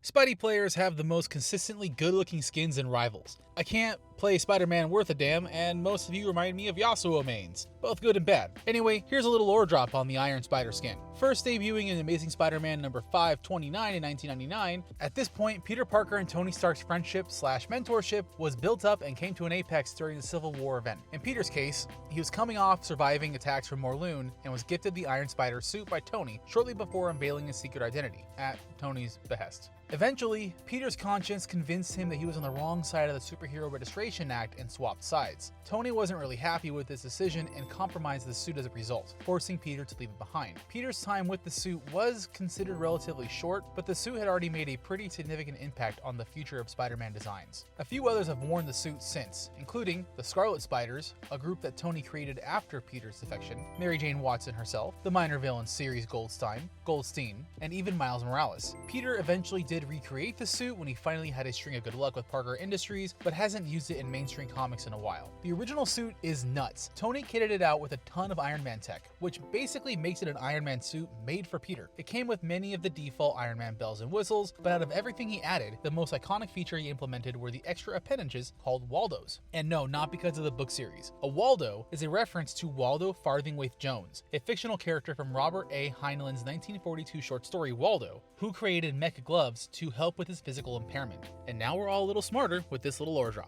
Spidey players have the most consistently good-looking skins and rivals. I can't play Spider-Man worth a damn, and most of you remind me of Yasuo mains. Both good and bad. Anyway, here's a little lore drop on the Iron Spider skin. First debuting in Amazing Spider-Man number 529 in 1999, at this point, Peter Parker and Tony Stark's friendship/mentorship was built up and came to an apex during the Civil War event. In Peter's case, he was coming off surviving attacks from Morlun and was gifted the Iron Spider suit by Tony shortly before unveiling his secret identity, at Tony's behest. Eventually, Peter's conscience convinced him that he was on the wrong side of the Superhero Registration Act and swapped sides. Tony wasn't really happy with this decision and compromised the suit as a result, forcing Peter to leave it behind. Peter's time with the suit was considered relatively short, but the suit had already made a pretty significant impact on the future of Spider-Man designs. A few others have worn the suit since, including the Scarlet Spiders, a group that Tony created after Peter's defection, Mary Jane Watson herself, the minor villain Ceres Goldstein, and even Miles Morales. Peter eventually did recreate the suit when he finally had a string of good luck with Parker Industries, but hasn't used it in mainstream comics in a while. The original suit is nuts. Tony kitted it out with a ton of Iron Man tech, which basically makes it an Iron Man suit made for Peter. It came with many of the default Iron Man bells and whistles, but out of everything he added, the most iconic feature he implemented were the extra appendages called Waldos. And no, not because of the book series. A Waldo is a reference to Waldo Farthingwaite Jones, a fictional character from Robert A. Heinlein's 1942 short story Waldo, who created mecha gloves to help with his physical impairment. And now we're all a little smarter with this little lore drop.